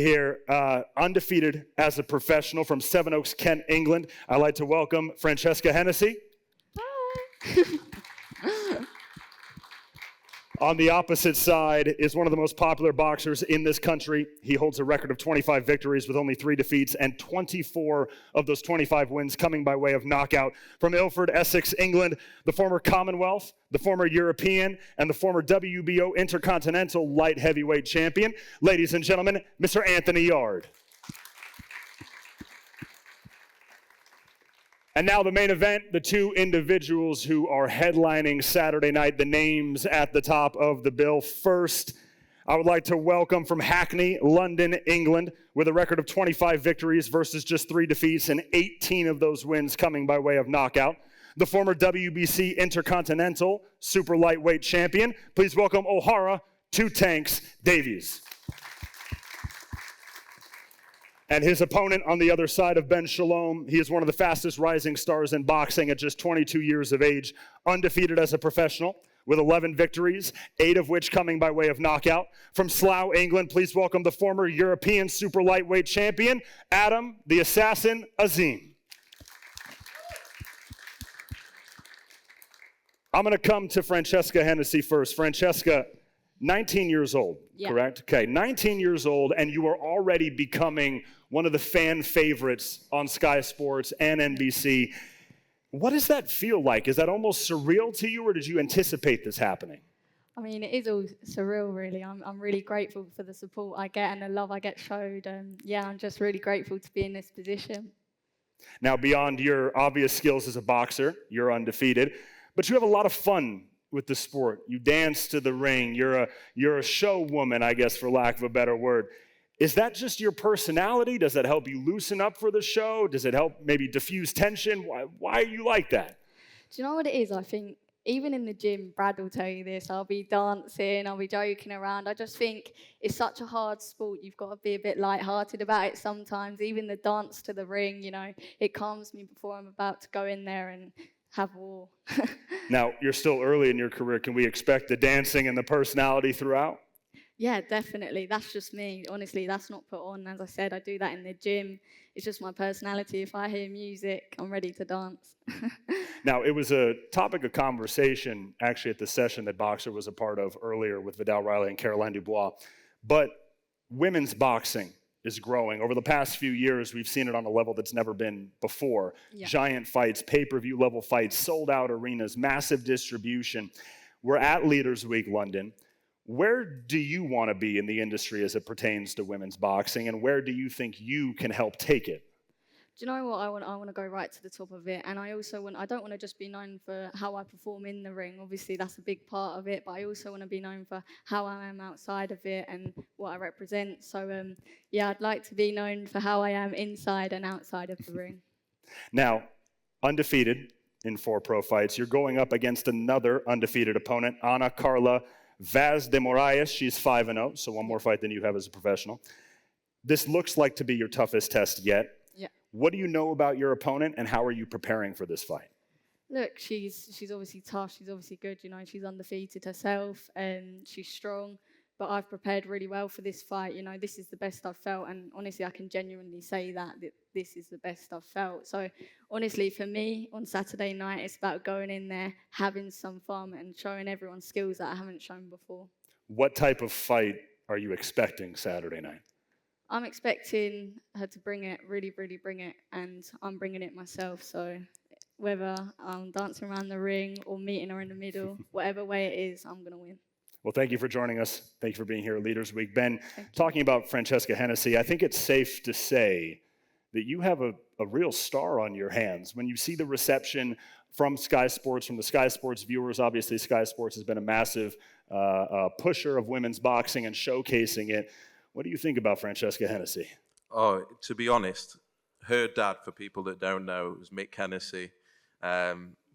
here, undefeated as a professional from Sevenoaks, Kent, England. I'd like to welcome Francesca Hennessy. Hi. On the opposite side is one of the most popular boxers in this country. He holds a record of 25 victories with only 3 defeats, and 24 of those 25 wins coming by way of knockout. From Ilford, Essex, England, the former Commonwealth, the former European, and the former WBO Intercontinental Light Heavyweight Champion. Ladies and gentlemen, Mr. Anthony Yard. And now the main event, the two individuals who are headlining Saturday night, the names at the top of the bill. First, I would like to welcome from Hackney, London, England, with a record of 25 victories versus just 3 defeats, and 18 of those wins coming by way of knockout, the former WBC Intercontinental Super Lightweight Champion. Please welcome Ohara Davies. And his opponent on the other side of Ben Shalom, he is one of the fastest rising stars in boxing at just 22 years of age, undefeated as a professional with 11 victories, 8 of which coming by way of knockout. From Slough, England, please welcome the former European Super Lightweight Champion, Adam the Assassin Azim. I'm going to come to Francesca Hennessy first. Francesca, 19 years old, correct? Okay, 19 years old, and you are already becoming one of the fan favorites on Sky Sports and NBC. What does that feel like? Is that almost surreal to you, or did you anticipate this happening? I mean, it is all surreal, really. I'm really grateful for the support I get and the love I get showed. Yeah, I'm just really grateful to be in this position. Now, beyond your obvious skills as a boxer, you're undefeated, but you have a lot of fun with the sport. You dance to the ring. You're a show woman, I guess, for lack of a better word. Is that just your personality? Does that help you loosen up for the show? Does it help maybe diffuse tension? Why are you like that? Do you know what it is? I think even in the gym, Brad will tell you this, I'll be dancing, I'll be joking around. I just think it's such a hard sport. You've got to be a bit lighthearted about it sometimes. Even the dance to the ring, you know, it calms me before I'm about to go in there and have war. Now, you're still early in your career. Can we expect the dancing and the personality throughout? Yeah, definitely. That's just me. Honestly, that's not put on. As I said, I do that in the gym. It's just my personality. If I hear music, I'm ready to dance. Now, it was a topic of conversation, actually, at the session that BOXXER was a part of earlier with Vidal Riley and Caroline Dubois. But women's boxing is growing. Over the past few years, we've seen it on a level that's never been before. Yeah. Giant fights, pay-per-view level fights, sold-out arenas, massive distribution. We're at Leaders Week London. Where do you want to be in the industry as it pertains to women's boxing, and where do you think you can help take it? Do you know what? I want to go right to the top of it, and I don't want to just be known for how I perform in the ring. Obviously, that's a big part of it, but I also want to be known for how I am outside of it and what I represent. So, yeah, I'd like to be known for how I am inside and outside of the ring. Now, undefeated in 4 pro fights, you're going up against another undefeated opponent, Ana Carla Vaz de Moraes. She's 5-0, so one more fight than you have as a professional. This looks like to be your toughest test yet. Yeah. What do you know about your opponent, and how are you preparing for this fight? Look, she's obviously tough. She's obviously good. You know, she's undefeated herself, and she's strong. But I've prepared really well for this fight. You know, this is the best I've felt, and honestly, I can genuinely say that this is the best I've felt. So, honestly, for me, on Saturday night, it's about going in there, having some fun, and showing everyone skills that I haven't shown before. What type of fight are you expecting Saturday night? I'm expecting her to bring it, really, really bring it, and I'm bringing it myself. So, whether I'm dancing around the ring or meeting her in the middle, whatever way it is, I'm going to win. Well, thank you for joining us. Thank you for being here at Leaders Week. Ben, talking about Francesca Hennessy, I think it's safe to say that you have a real star on your hands. When you see the reception from Sky Sports, from the Sky Sports viewers, obviously Sky Sports has been a massive pusher of women's boxing and showcasing it. What do you think about Francesca Hennessy? Oh, to be honest, her dad, for people that don't know, was Mick Hennessy.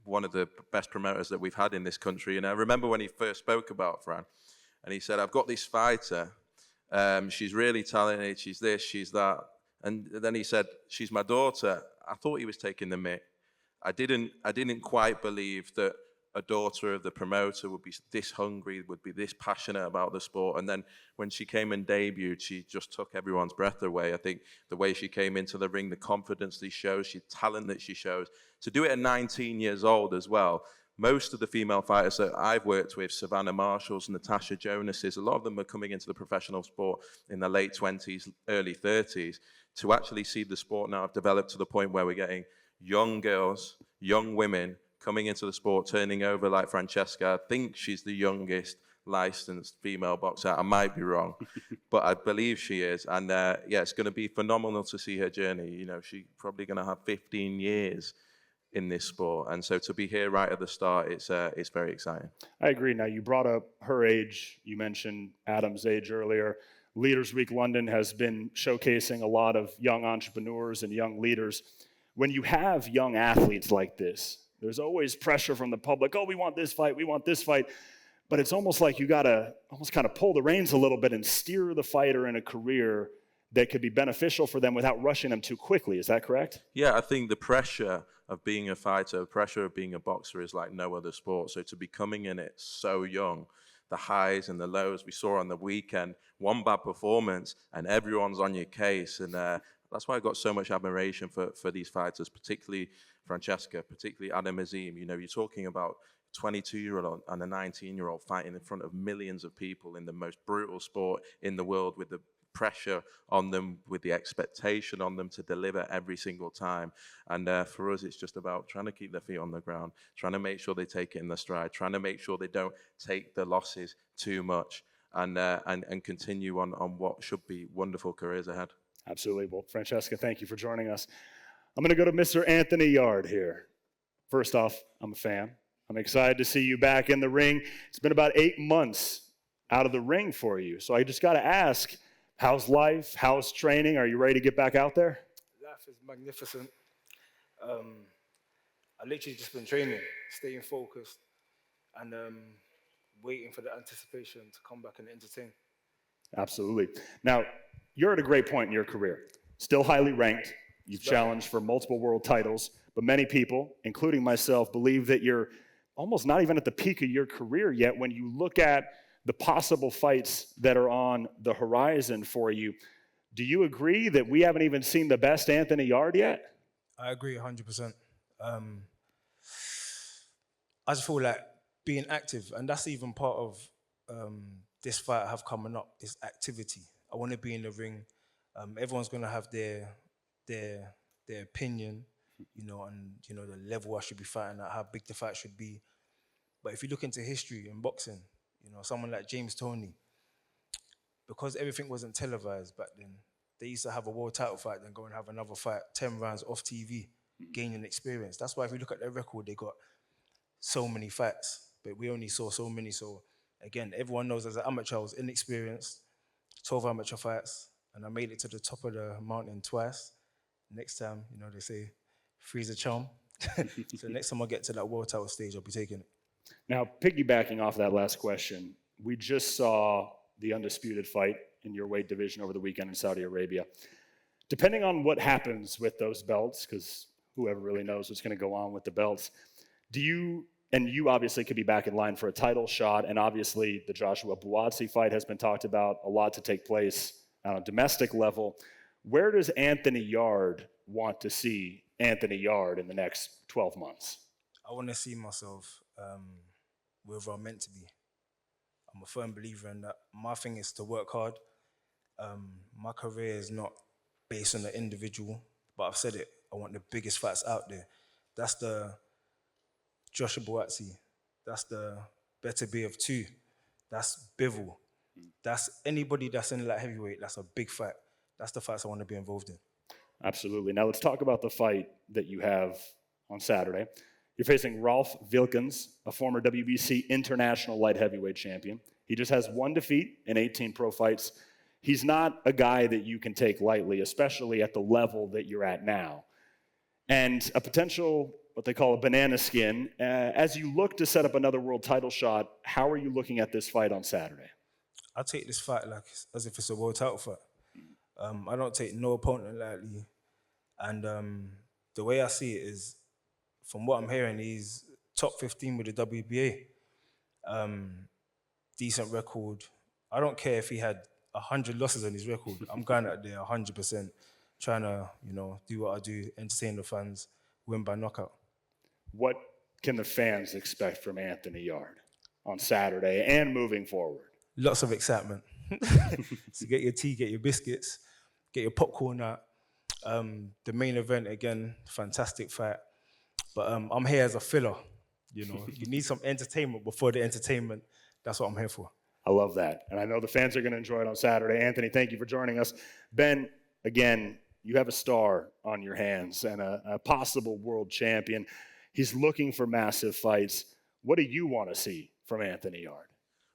One of the best promoters that we've had in this country. And I remember when he first spoke about Fran, and he said, I've got this fighter, she's really talented, she's this, she's that. And then he said, she's my daughter. I thought he was taking the mick. I didn't quite believe that a daughter of the promoter would be this hungry, would be this passionate about the sport. And then when she came and debuted, she just took everyone's breath away. I think the way she came into the ring, the confidence she shows, the talent that she shows, to do it at 19 years old as well. Most of the female fighters that I've worked with, Savannah Marshalls, Natasha Jonases, a lot of them are coming into the professional sport in their late 20s, early 30s. To actually see the sport now have developed to the point where we're getting young girls, young women coming into the sport, turning over like Francesca. I think she's the youngest licensed female boxer. I might be wrong, but I believe she is. And yeah, it's going to be phenomenal to see her journey. You know, she's probably going to have 15 years in this sport. And so to be here right at the start, it's very exciting. I agree. Now, you brought up her age. You mentioned Adam's age earlier. Leaders Week London has been showcasing a lot of young entrepreneurs and young leaders. When you have young athletes like this, there's always pressure from the public. Oh, we want this fight, we want this fight. But it's almost like you got to almost kind of pull the reins a little bit and steer the fighter in a career that could be beneficial for them without rushing them too quickly. Is that correct? Yeah, I think the pressure of being a fighter, the pressure of being a boxer is like no other sport. So to be coming in it so young, the highs and the lows we saw on the weekend, one bad performance and everyone's on your case. And that's why I got so much admiration for these fighters, particularly Francesca, particularly Adam Azim. You know, you're talking about 22-year-old and a 19-year-old fighting in front of millions of people in the most brutal sport in the world, with the pressure on them, with the expectation on them to deliver every single time. And for us, it's just about trying to keep their feet on the ground, trying to make sure they take it in their stride, trying to make sure they don't take the losses too much, and continue on what should be wonderful careers ahead. Absolutely. Well, Francesca, thank you for joining us. I'm going to go to Mr. Anthony Yard here. First off, I'm a fan. I'm excited to see you back in the ring. It's been about 8 months out of the ring for you. So I just got to ask, how's life? How's training? Are you ready to get back out there? Life is magnificent. I literally just been training, staying focused, and waiting for the anticipation to come back and entertain. Absolutely. Now, you're at a great point in your career. Still highly ranked. You've challenged for multiple world titles, but many people, including myself, believe that you're almost not even at the peak of your career yet when you look at the possible fights that are on the horizon for you. Do you agree that we haven't even seen the best Anthony Yard yet? I agree 100%. I just feel like being active, and that's even part of this fight I have coming up, is activity. I want to be in the ring. Everyone's going to have their opinion, you know, and you know the level I should be fighting at, how big the fight should be. But if you look into history in boxing, you know, someone like James Toney, because everything wasn't televised back then, they used to have a world title fight, then go and have another fight, 10 rounds off TV, gaining experience. That's why if you look at their record, they got so many fights, but we only saw so many. So again, everyone knows as an amateur, I was inexperienced, 12 amateur fights, and I made it to the top of the mountain twice. Next time, you know, they say, freeze a charm. So next time I get to that world title stage, I'll be taking it. Now, piggybacking off that last question, we just saw the undisputed fight in your weight division over the weekend in Saudi Arabia. Depending on what happens with those belts, because whoever really knows what's going to go on with the belts, you obviously could be back in line for a title shot, and obviously the Joshua Buatsi fight has been talked about, a lot to take place on a domestic level. Where does Anthony Yard want to see Anthony Yard in the next 12 months? I want to see myself wherever I'm meant to be. I'm a firm believer in that. My thing is to work hard. My career is not based on the individual, but I've said it, I want the biggest fights out there. That's the Joshua Buatsi. That's the Better Be of 2. That's Bivol. That's anybody that's in that heavyweight, that's a big fight. That's the fights I want to be involved in. Absolutely. Now let's talk about the fight that you have on Saturday. You're facing Rolf Wilkins, a former WBC international light heavyweight champion. He just has 1 defeat in 18 pro fights. He's not a guy that you can take lightly, especially at the level that you're at now. And a potential, what they call a banana skin, as you look to set up another world title shot, how are you looking at this fight on Saturday? I take this fight like as if it's a world title fight. I don't take no opponent lightly. And the way I see it is, from what I'm hearing, he's top 15 with the WBA. Decent record. I don't care if he had 100 losses on his record. I'm going out there 100%, trying to, do what I do, entertain the fans, win by knockout. What can the fans expect from Anthony Yarde on Saturday and moving forward? Lots of excitement. So get your tea, get your biscuits, get your popcorn out. The main event, again, fantastic fight. But I'm here as a filler. You need some entertainment before the entertainment. That's what I'm here for. I love that. And I know the fans are going to enjoy it on Saturday. Anthony, thank you for joining us. Ben, again, you have a star on your hands and a possible world champion. He's looking for massive fights. What do you want to see from Anthony Yarde?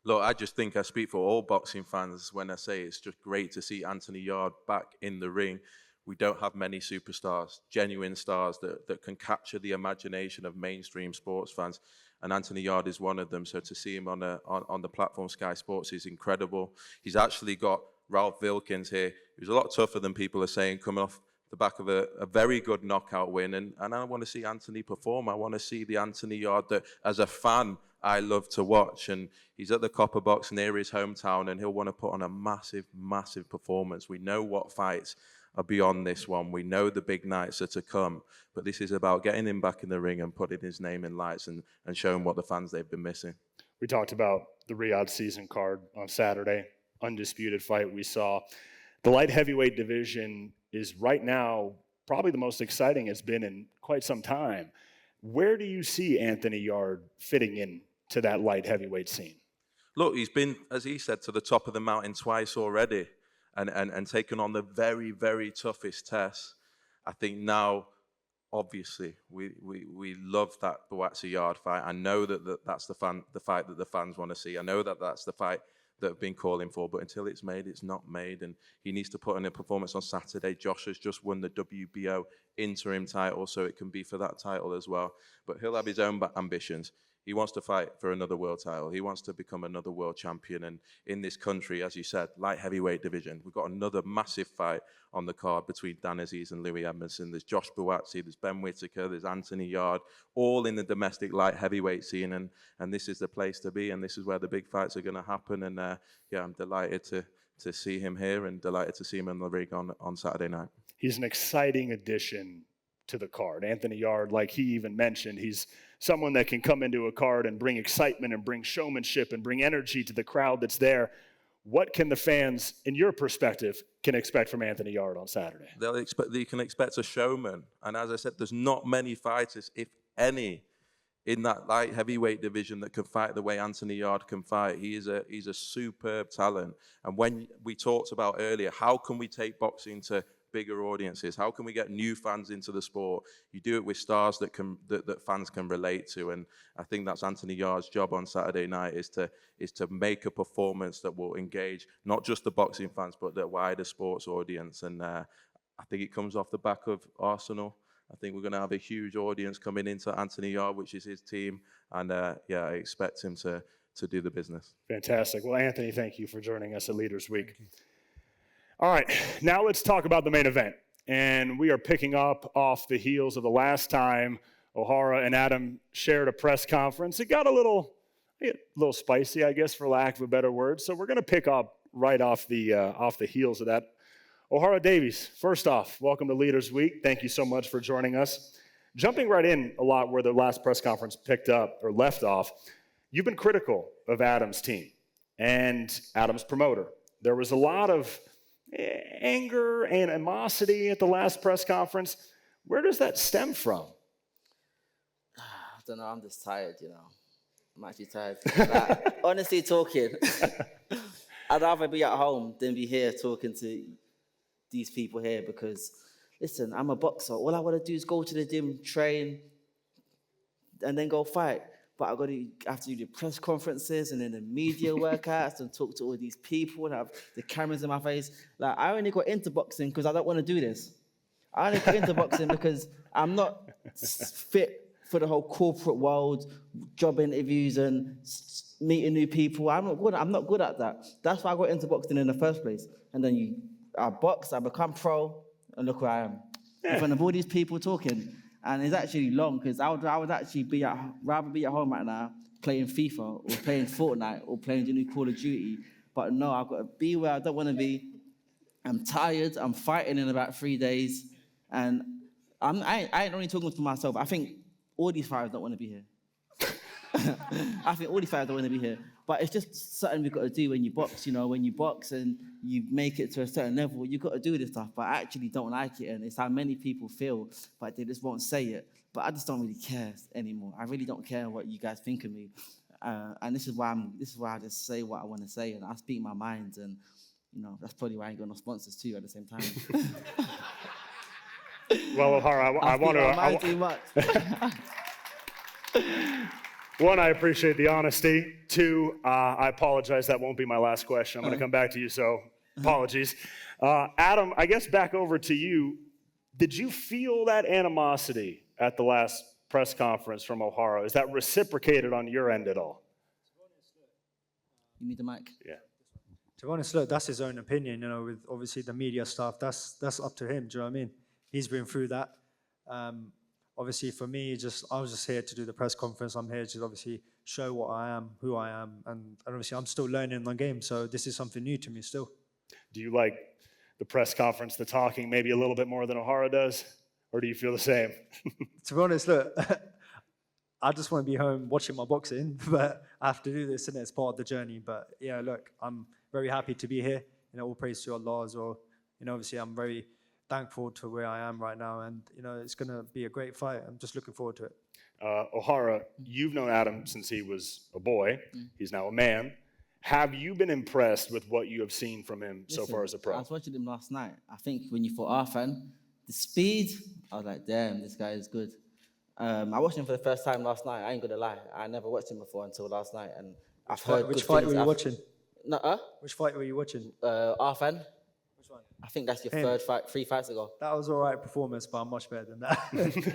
Look, I just think I speak for all boxing fans when I say it's just great to see Anthony Yarde back in the ring. We don't have many superstars, genuine stars that can capture the imagination of mainstream sports fans. And Anthony Yarde is one of them. So to see him on the platform Sky Sports is incredible. He's actually got Ralph Wilkins here, who's a lot tougher than people are saying, coming off the back of a very good knockout win. And I want to see Anthony perform. I want to see the Anthony Yarde that, as a fan, I love to watch. And he's at the Copper Box near his hometown, and he'll want to put on a massive, massive performance. We know what fights are beyond this one. We know the big nights are to come, but this is about getting him back in the ring and putting his name in lights and showing what the fans they've been missing. We talked about the Riyadh season card on Saturday, undisputed fight we saw. The light heavyweight division is right now probably the most exciting it's been in quite some time. Where do you see Anthony Yarde fitting in to that light heavyweight scene? Look, he's been, as he said, to the top of the mountain twice already. And taken on the very, very toughest tests. I think now, obviously, we love that BOXXER Yarde fight. I know that's the fight that the fans want to see. I know that's the fight that have been calling for, but until it's made, it's not made. And he needs to put in a performance on Saturday. Josh has just won the WBO interim title, so it can be for that title as well. But he'll have his own ambitions. He wants to fight for another world title. He wants to become another world champion. And in this country, as you said, light heavyweight division, we've got another massive fight on the card between Dan Aziz and Louis Edmondson. There's Josh BOXXER, there's Ben Whittaker, there's Anthony Yarde, all in the domestic light heavyweight scene. And this is the place to be, and this is where the big fights are going to happen. And I'm delighted to see him here and delighted to see him in the ring on Saturday night. He's an exciting addition to the card. Anthony Yarde, like he even mentioned, he's someone that can come into a card and bring excitement and bring showmanship and bring energy to the crowd that's there. What can the fans, in your perspective, can expect from Anthony Yarde on Saturday? They can expect a showman. And as I said, there's not many fighters, if any, in that light heavyweight division that can fight the way Anthony Yarde can fight. He's a superb talent. And when we talked about earlier, how can we take boxing to bigger audiences? How can we get new fans into the sport? You do it with stars that fans can relate to, and I think that's Anthony Yarde's job on Saturday night is to make a performance that will engage not just the boxing fans but the wider sports audience. And I think it comes off the back of Arsenal. I think we're going to have a huge audience coming into Anthony Yarde, which is his team, and I expect him to do the business. Fantastic. Well, Anthony, thank you for joining us at Leaders Week. All right, now let's talk about the main event. And we are picking up off the heels of the last time Ohara and Adam shared a press conference. It got a little spicy, I guess, for lack of a better word. So we're going to pick up right off the heels of that. Ohara Davies, first off, welcome to Leaders Week. Thank you so much for joining us. Jumping right in a lot where the last press conference picked up or left off, you've been critical of Adam's team and Adam's promoter. There was a lot of anger and animosity at the last press conference. Where does that stem from? I don't know. I'm just tired, I'm actually tired. Like, honestly talking, I'd rather be at home than be here talking to these people here because, listen, I'm a boxer. All I want to do is go to the gym, train, and then go fight. But I have to do the press conferences and then the media workouts and talk to all these people and have the cameras in my face. Like, I only got into boxing because I don't want to do this. I only got into boxing because I'm not fit for the whole corporate world, job interviews and meeting new people. I'm not good at that. That's why I got into boxing in the first place. And then I box, I become pro, and look where I am. In front of all these people talking. And it's actually long because I would actually rather be at home right now playing FIFA or playing Fortnite or playing the new Call of Duty. But no, I've got to be where I don't want to be. I'm tired. I'm fighting in about 3 days. And I ain't only talking for myself. I think all these fighters don't want to be here. I think all these fighters don't want to be here. But it's just something we've got to do when you box. You know, when you box and you make it to a certain level, you've got to do this stuff. But I actually don't like it. And it's how many people feel, but they just won't say it. But I just don't really care anymore. I really don't care what you guys think of me. And this is why I just say what I want to say. And I speak my mind. And, you know, that's probably why I ain't got no sponsors too at the same time. Well, Ohara, I want to. Too much. One, I appreciate the honesty. Two, I apologize. That won't be my last question. I'm going to come back to you, so apologies. Adam, I guess back over to you. Did you feel that animosity at the last press conference from Ohara? Is that reciprocated on your end at all? You need the mic? Yeah. To be honest, look, that's his own opinion, you know, with obviously the media stuff. That's up to him, do you know what I mean? He's been through that. Obviously, for me, I was just here to do the press conference. I'm here to obviously show what I am, who I am, and obviously I'm still learning the game, so this is something new to me still. Do you like the press conference, the talking, maybe a little bit more than Ohara does? Or do you feel the same? To be honest, look, I just want to be home watching my boxing, but I have to do this, and it's part of the journey. But yeah, look, I'm very happy to be here. You know, all praise to Allah as well. You know, obviously I'm very thankful to where I am right now, and you know, it's going to be a great fight. I'm just looking forward to it. Ohara, you've known Adam since he was a boy. He's now a man. Have you been impressed with what you have seen from him so far as a pro? I was watching him last night. I think when you fought Arfan, the speed, I was like, damn, this guy is good. I watched him for the first time last night. I ain't gonna lie. I never watched him before until last night, and I've heard Which fight were you watching? No, Which fight were you watching? Arfan. Which one? I think that's your Him. third fight, 3 fights ago. That was all right performance, but I'm much better than that.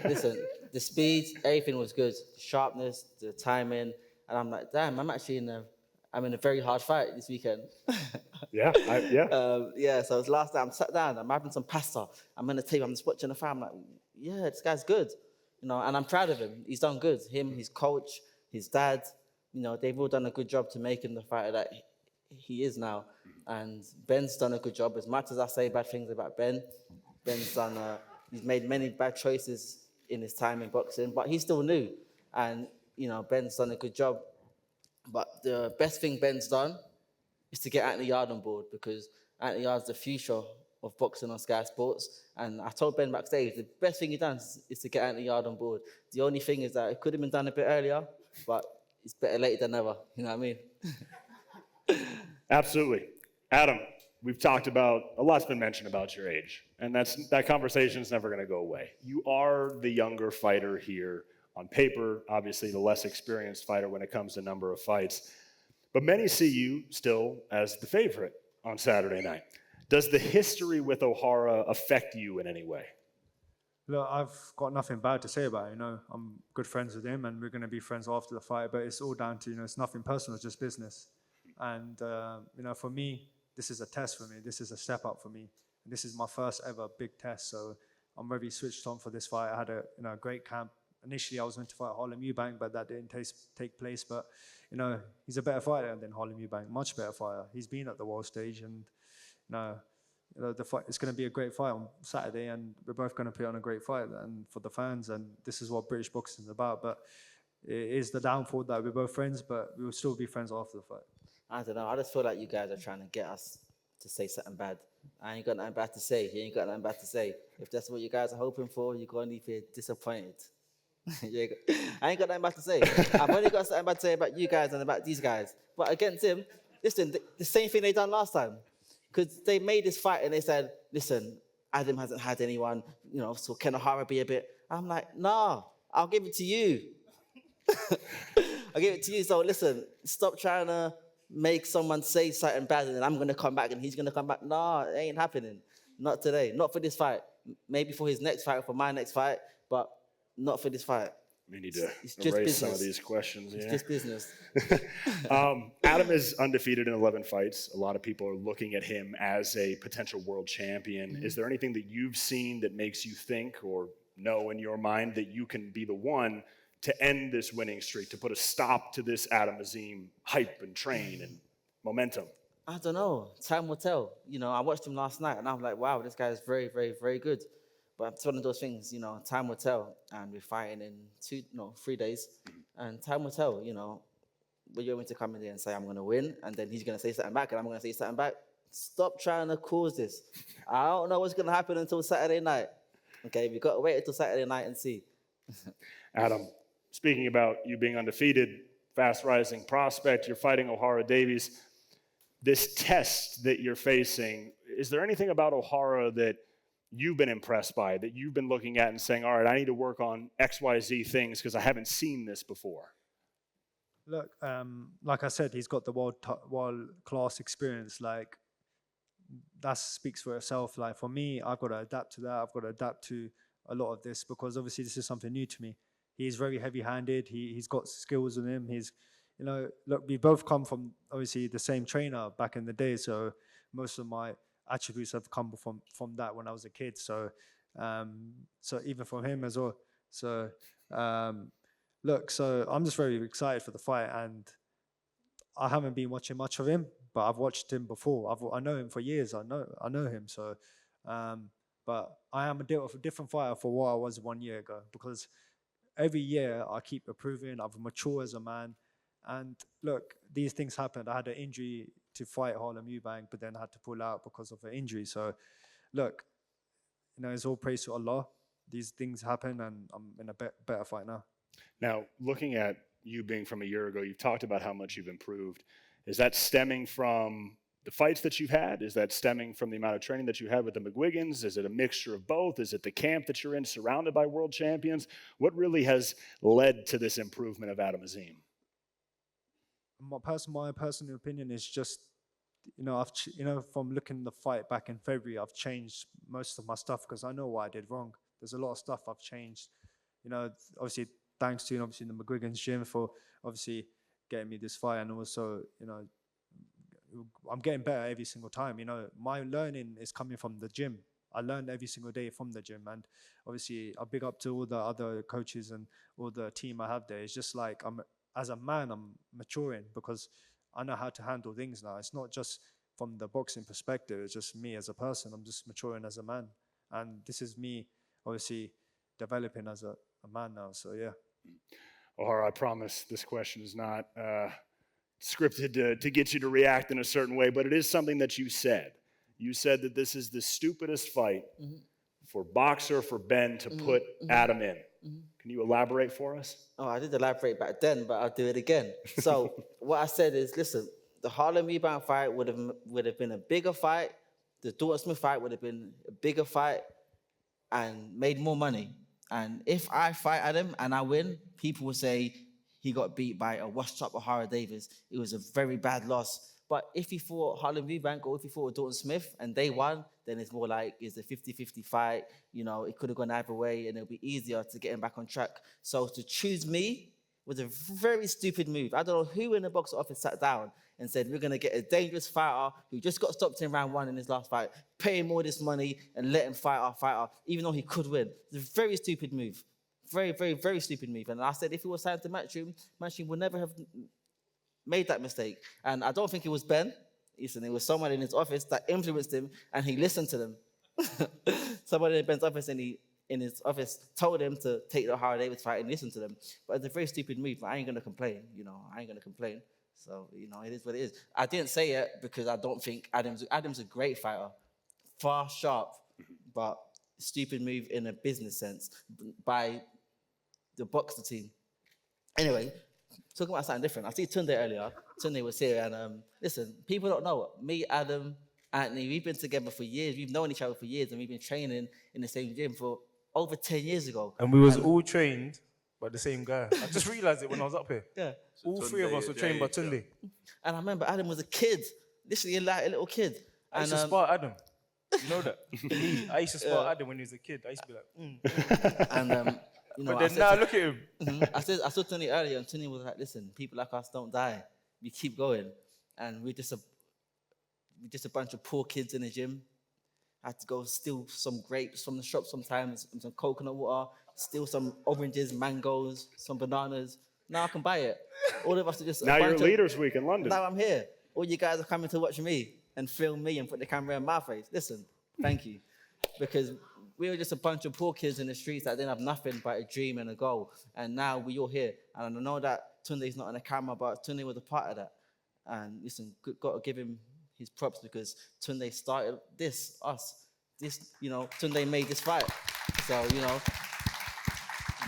Listen, the speed, everything was good. The sharpness, the timing, and I'm like, damn, I'm in a very hard fight this weekend. Yeah. Yeah, so it was last night, I'm sat down, I'm having some pasta, I'm on the table, I'm just watching the fight, I'm like, yeah, this guy's good. You know, and I'm proud of him. He's done good. Him, his coach, his dad, you know, they've all done a good job to make him the fighter that he is now. And Ben's done a good job. As much as I say bad things about Ben's done, he's made many bad choices in his time in boxing, but he's still new. And, you know, Ben's done a good job. But the best thing Ben's done is to get Anthony Yard on board, because Anthony Yard's the future of boxing on Sky Sports. And I told Ben backstage, the best thing he's done is to get Anthony Yard on board. The only thing is that it could have been done a bit earlier, but it's better late than never. You know what I mean? Absolutely. Adam, we've talked about, a lot's been mentioned about your age, and that conversation's never going to go away. You are the younger fighter here on paper, obviously the less experienced fighter when it comes to number of fights. But many see you still as the favorite on Saturday night. Does the history with Ohara affect you in any way? Look, I've got nothing bad to say about it. You know, I'm good friends with him, and we're going to be friends after the fight. But it's all down to, you know, it's nothing personal, it's just business. And you know, for me, this is a test for me. This is a step up for me. And this is my first ever big test. So I'm very switched on for this fight. I had a great camp. Initially, I was meant to fight Harlem Eubank, but that didn't take place. But you know, he's a better fighter than Harlem Eubank, much better fighter. He's been at the world stage, and you know, the fight, it's going to be a great fight on Saturday, and we're both going to put on a great fight and for the fans, and this is what British boxing is about. But it is the downfall that we're both friends, but we will still be friends after the fight. I don't know. I just feel like you guys are trying to get us to say something bad. I ain't got nothing bad to say. You ain't got nothing bad to say. If that's what you guys are hoping for, you're going to leave here disappointed. I ain't got nothing bad to say. I've only got something bad to say about you guys and about these guys. But against him, listen, the same thing they done last time. Because they made this fight and they said, listen, Adam hasn't had anyone, you know, so can Ohara be a bit? I'm like, nah, I'll give it to you. I'll give it to you. So listen, stop trying to make someone say something bad and then I'm going to come back and he's going to come back. Nah, it ain't happening. Not today. Not for this fight. Maybe for his next fight or for my next fight, but not for this fight. We need to erase some of these questions. It's just business. Adam is undefeated in 11 fights. A lot of people are looking at him as a potential world champion. Is there anything that you've seen that makes you think or know in your mind that you can be the one to end this winning streak, to put a stop to this Adam Azim hype and train and momentum? I don't know. Time will tell. I watched him last night, and I'm like, wow, this guy is very, very, very good. But it's one of those things, time will tell. And we're fighting in 3 days, and time will tell. But you're going to come in there and say, I'm going to win, and then he's going to say something back, and I'm going to say something back. Stop trying to cause this. I don't know what's going to happen until Saturday night. Okay, we've got to wait until Saturday night and see. Adam, speaking about you being undefeated, fast-rising prospect, you're fighting Ohara Davies. This test that you're facing, is there anything about Ohara that you've been impressed by, that you've been looking at and saying, all right, I need to work on XYZ things because I haven't seen this before? Look, like I said, he's got the world-class experience. Like, that speaks for itself. Like, for me, I've got to adapt to that. I've got to adapt to a lot of this because obviously this is something new to me. He's very heavy-handed. He's got skills in him. Look, we both come from obviously the same trainer back in the day. So most of my attributes have come from that when I was a kid. So even from him as well. So so I'm just very excited for the fight, and I haven't been watching much of him, but I've watched him before. I know him for years. I know him. So, but I am a different fighter for what I was 1 year ago because every year I keep improving. I've matured as a man. And look, these things happened. I had an injury to fight Harlem Eubank, but then had to pull out because of an injury. So, look, it's all praise to Allah. These things happen, and I'm in a better fight now. Now, looking at you being from a year ago, you've talked about how much you've improved. Is that stemming from the fights that you've had? Is that stemming from the amount of training that you had with the McGuigans? Is it a mixture of both? Is it the camp that you're in surrounded by world champions? What really has led to this improvement of Adam Azim? My personal opinion is just, from looking at the fight back in February, I've changed most of my stuff because I know what I did wrong. There's a lot of stuff I've changed. Obviously thanks to the McGuigan's gym for obviously getting me this fight, and also I'm getting better every single time. My learning is coming from the gym. I learn every single day from the gym, and obviously I big up to all the other coaches and all the team I have there. It's just like as a man, I'm maturing because I know how to handle things now. It's not just from the boxing perspective, it's just me as a person. I'm just maturing as a man. And this is me, obviously, developing as a man now, so yeah. Ohara, I promise this question is not scripted to get you to react in a certain way, but it is something that you said. You said that this is the stupidest fight for BOXXER, for Ben to put Adam in. Can you elaborate for us? Oh, I did elaborate back then, but I'll do it again. So what I said is, listen, the Harlem Rebound fight would have been a bigger fight. The Dalton Smith fight would have been a bigger fight and made more money. And if I fight Adam and I win, people will say he got beat by a washed-up Ohara Davies. It was a very bad loss. But if he fought Harlem Rebound or if he fought Dalton Smith and they won, then it's more like it's a 50-50 fight. It could have gone either way and it'll be easier to get him back on track. So to choose me was a very stupid move. I don't know who in the box office sat down and said, we're going to get a dangerous fighter who just got stopped in round 1 in his last fight, pay him all this money and let him fight our fighter, even though he could win. It's a very stupid move. Very, very, very stupid move. And I said, if he was signed to Matchroom would never have made that mistake. And I don't think it was Ben. Listen, it was someone in his office that influenced him and he listened to them. Someone in Ben's office in his office told him to take the Ohara Davies fight and listen to them. But it's a very stupid move. But I ain't going to complain. I ain't going to complain. So, it is what it is. I didn't say it because I don't think Adam's a great fighter. Fast, sharp, but stupid move in a business sense by the BOXXER team. Anyway, talking about something different. I see Tunde earlier. Tunde was here, and listen, people don't know. Me, Adam, Anthony, we've been together for years. We've known each other for years, and we've been training in the same gym for over 10 years ago. And we was all trained by the same guy. I just realized it when I was up here. Yeah. All three of us were trained by Tunde. And I remember Adam was a kid, literally like a little kid. I used to spar Adam. You know that? Me, I used to spar Adam when he was a kid. I used to be like, And but then now look at him. I saw Tony earlier, and Tony was like, listen, people like us don't die. We keep going. And we're just a bunch of poor kids in the gym. I had to go steal some grapes from the shop sometimes, some coconut water, steal some oranges, mangoes, some bananas. Now I can buy it. All of us are just Now you're Leaders Week in London. Now I'm here. All you guys are coming to watch me and film me and put the camera in my face. Listen, thank you. Because we were just a bunch of poor kids in the streets that didn't have nothing but a dream and a goal. And now we're all here. And I know that Tunde's not on the camera, but Tunde was a part of that. And listen, got to give him his props because Tunde started this, Tunde made this fight. So,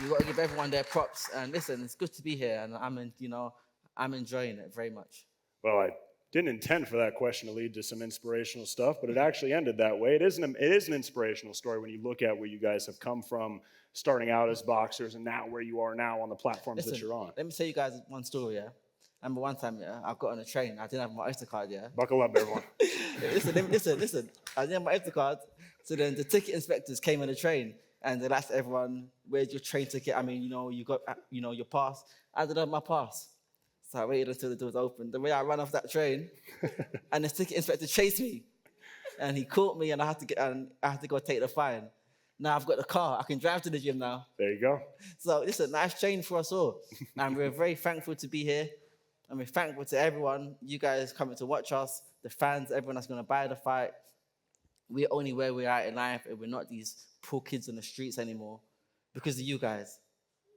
you got to give everyone their props. And listen, it's good to be here. And I'm enjoying it very much. Well, I didn't intend for that question to lead to some inspirational stuff, but it actually ended that way. It is an inspirational story when you look at where you guys have come from, starting out as boxers, and now where you are now on the platforms that you're on. Let me tell you guys one story, yeah? I remember one time, yeah, I got on a train. I didn't have my Oyster card, yeah? Buckle up, everyone. Listen. I didn't have my Oyster card. So then the ticket inspectors came on the train, and they asked everyone, where's your train ticket? I mean, you got, your pass. I didn't have my pass. So I waited until the doors opened. The way I ran off that train, and the ticket inspector chased me, and he caught me, and I had to go take the fine. Now I've got the car. I can drive to the gym now. There you go. So listen, nice change for us all, and we're very thankful to be here, and we're thankful to everyone, you guys coming to watch us, the fans, everyone that's going to buy the fight. We're only where we're at in life, and we're not these poor kids on the streets anymore because of you guys.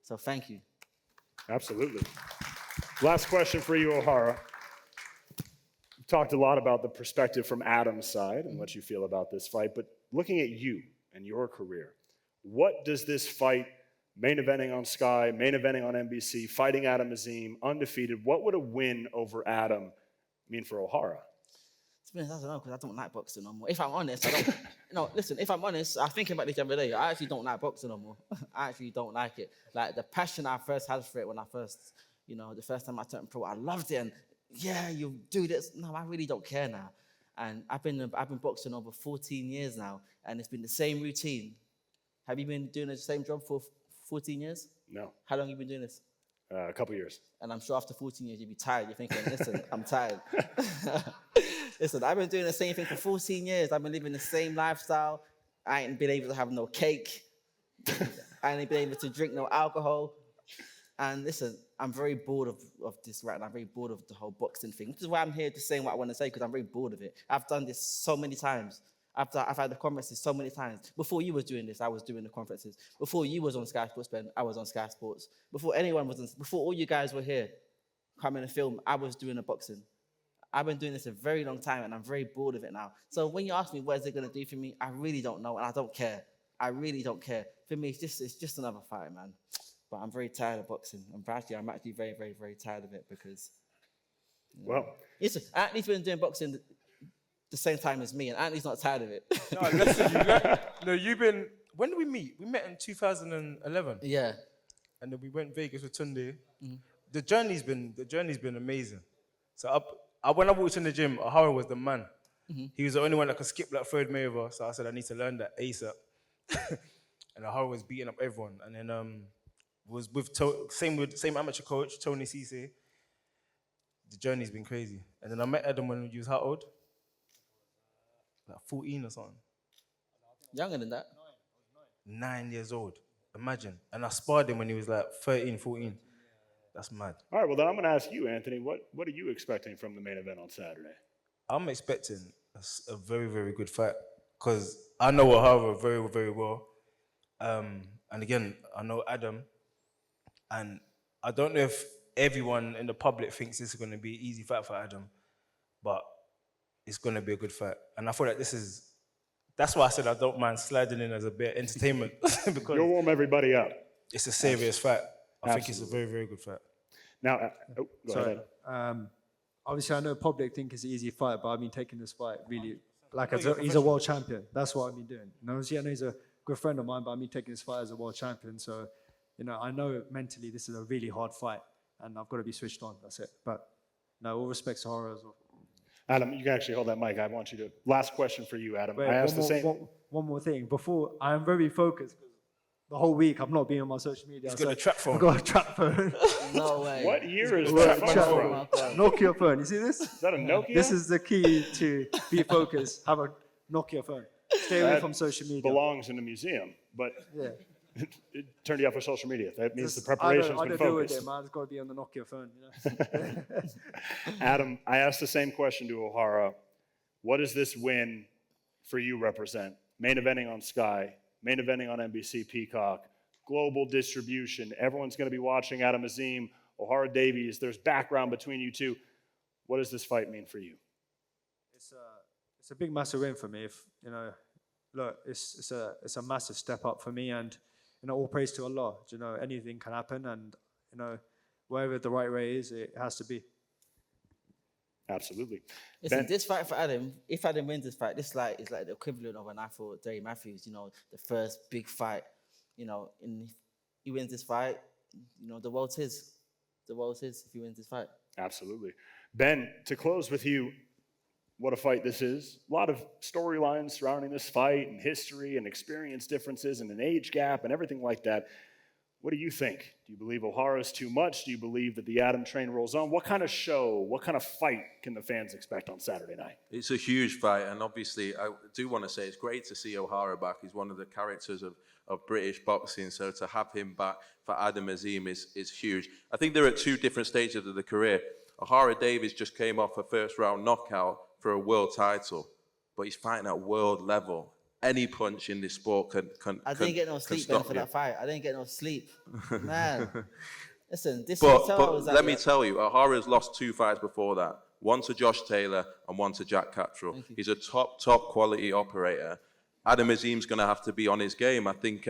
So thank you. Absolutely. Last question for you, Ohara. You talked a lot about the perspective from Adam's side and what you feel about this fight, but looking at you and your career, what does this fight, main eventing on Sky, main eventing on NBC, fighting Adam Azim, undefeated, what would a win over Adam mean for Ohara? To be honest, I don't know, because I don't like boxing no more. If I'm honest, I don't. Listen, if I'm honest, I was thinking about this the other day. I actually don't like boxing no more. I actually don't like it. Like, the passion I first had for it when I first, the first time I turned pro, I loved it. And yeah, you do this. No, I really don't care now. And I've been boxing over 14 years now, and it's been the same routine. Have you been doing the same job for 14 years? No. How long have you been doing this? A couple years. And I'm sure after 14 years, you'll be tired. You're thinking, listen, I'm tired. Listen, I've been doing the same thing for 14 years. I've been living the same lifestyle. I ain't been able to have no cake. I ain't been able to drink no alcohol. And listen, I'm very bored of this right now. I'm very bored of the whole boxing thing, which is why I'm here just saying what I want to say, because I'm very bored of it. I've done this so many times. I've had the conferences so many times. Before you was doing this, I was doing the conferences. Before you was on Sky Sports, Ben, I was on Sky Sports. Before anyone was before all you guys were here coming to film, I was doing the boxing. I've been doing this a very long time, and I'm very bored of it now. So when you ask me what is it going to do for me, I really don't know, and I don't care. I really don't care. For me, it's just another fight, man. But I'm very tired of boxing. I'm actually very, very, very tired of it because... Well... Listen, Anthony's been doing boxing the same time as me, and Anthony's not tired of it. No, listen, you've been... When did we meet? We met in 2011. Yeah. And then we went Vegas with Tunde. Mm-hmm. The journey's been amazing. So when I walked in the gym, Ohara was the man. Mm-hmm. He was the only one that could skip like Floyd Mayweather. So I said, I need to learn that ASAP. And Ohara was beating up everyone. And then was with same amateur coach, Tony Cisse. The journey's been crazy. And then I met Adam when he was how old? Like 14 or something. Younger than that. 9 years old. Imagine. And I sparred him when he was like 13, 14. That's mad. All right, well, then I'm going to ask you, Anthony, what are you expecting from the main event on Saturday? I'm expecting a very, very good fight because I know Ohara very, very well. And again, I know Adam. And I don't know if everyone in the public thinks this is going to be an easy fight for Adam, but it's going to be a good fight. And I feel like that's why I said I don't mind sliding in as a bit of entertainment. Because you'll warm everybody up. It's a serious fight. I think it's a very, very good fight. Now, go ahead. Obviously, I know public think it's an easy fight, but I've been taking this fight really, he's a world champion. That's what I've been doing. I know he's a good friend of mine, but I've been taking this fight as a world champion. So, I know mentally this is a really hard fight, and I've got to be switched on. That's it. But no, all respect to Ohara as well. Adam, you can actually hold that mic. I want you to. Last question for you, Adam. Wait, I asked one more thing. Before, I am very focused because the whole week I've not been on my social media. He's got a trap phone. I've got a trap phone. No way. What year is that phone from? Nokia phone. You see this? Is that a Nokia? This is the key to be focused. Have a Nokia phone. Stay away That from social media. belongs in the museum, but Yeah. it turned you out for social media. That means the Just- preparation's I been don't do it, focused. man. It's got to be on the Nokia phone. You know? Adam, I asked the same question to Ohara. What does this win for you represent? Main eventing on Sky, main eventing on NBC Peacock, global distribution. Everyone's going to be watching Adam Azim, Ohara Davies. There's background between you two. What does this fight mean for you? It's a big, massive win for me. If you know, look, it's a massive step up for me, and you know, all praise to Allah. You know, anything can happen, and you know, wherever the right way is, it has to be. Absolutely. Listen, Ben? this fight for Adam, if Adam wins this fight, this is like the equivalent of when I fought Derry Matthews, you know, the first big fight, you know, and if he wins this fight, you know, the world's his. The world's his if he wins this fight. Absolutely. Ben, to close with you, what a fight this is. A lot of storylines surrounding this fight and history and experience differences and an age gap and everything like that. What do you think? Do you believe Ohara is too much? Do you believe that the Adam train rolls on? What kind of show, what kind of fight can the fans expect on Saturday night? It's a huge fight, and obviously I do want to say it's great to see Ohara back. He's one of the characters of British boxing, so to have him back for Adam Azim is huge. I think they're at two different stages of the career. Ohara Davies just came off a first-round knockout for a world title, but he's fighting at world level. Any punch in this sport can I didn't get no sleep, Ben, for that fight. I didn't get no sleep. Man. Listen, this hotel But was let me tell you, Ohara's lost 2 fights before that. One to Josh Taylor and one to Jack Cattrall. He's a top quality operator. Adam Azim's going to have to be on his game. I think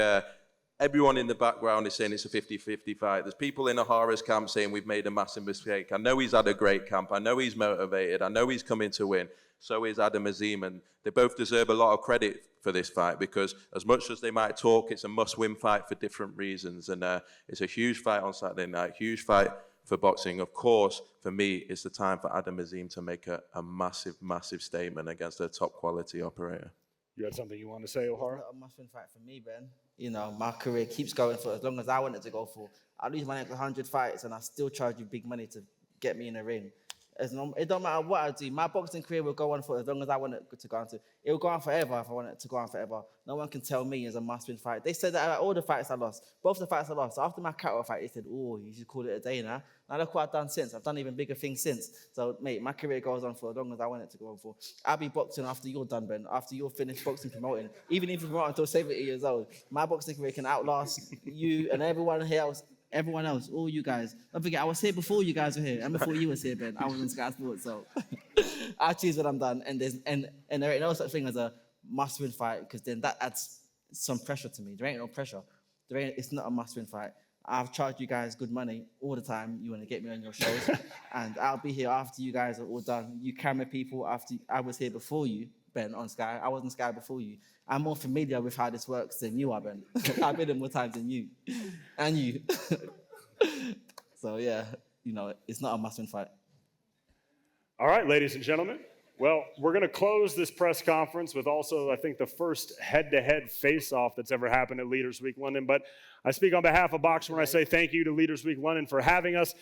everyone in the background is saying it's a 50-50 fight. There's people in Ohara's camp saying we've made a massive mistake. I know he's had a great camp. I know he's motivated. I know he's coming to win. So is Adam Azim, and they both deserve a lot of credit for this fight because as much as they might talk, it's a must-win fight for different reasons. And it's a huge fight on Saturday night, huge fight for boxing. Of course, for me, it's the time for Adam Azim to make a massive, massive statement against a top-quality operator. You had something you want to say, Ohara? A must-win fight for me, Ben. You know, my career keeps going for as long as I want it to go for. I lose my next 100 fights and I still charge you big money to get me in a ring. It don't matter what I do. My boxing career will go on for as long as I want it to go on. It will go on forever if I want it to go on forever. No one can tell me it's a must-win fight. They said that about all the fights I lost. Both the fights I lost. After my Cattrall fight, they said, oh, you should call it a day now. Now look what I've done since. I've done even bigger things since. So, mate, my career goes on for as long as I want it to go on for. I'll be boxing after you're done, Ben. After you're finished boxing, promoting. Even if you promote until 70 years old, my boxing career can outlast you and everyone else. Everyone else, all you guys. Don't forget, I was here before you guys were here, and before you was here, Ben. I was on Sky Sports, so I choose when I'm done. And there ain't no such thing as a must-win fight, because then that adds some pressure to me. There ain't no pressure. It's not a must-win fight. I've charged you guys good money all the time. You want to get me on your shows, and I'll be here after you guys are all done. You camera people, after I was here before you, Ben, on Sky. I was on Sky before you. I'm more familiar with how this works than you are, Ben. I've been in more times than you. And you. So, yeah, you know, it's not a must-win fight. All right, ladies and gentlemen. Well, we're going to close this press conference with also, I think, the first head-to-head face-off that's ever happened at Leaders Week London. But I speak on behalf of BOXXER when I say thank you to Leaders Week London for having us.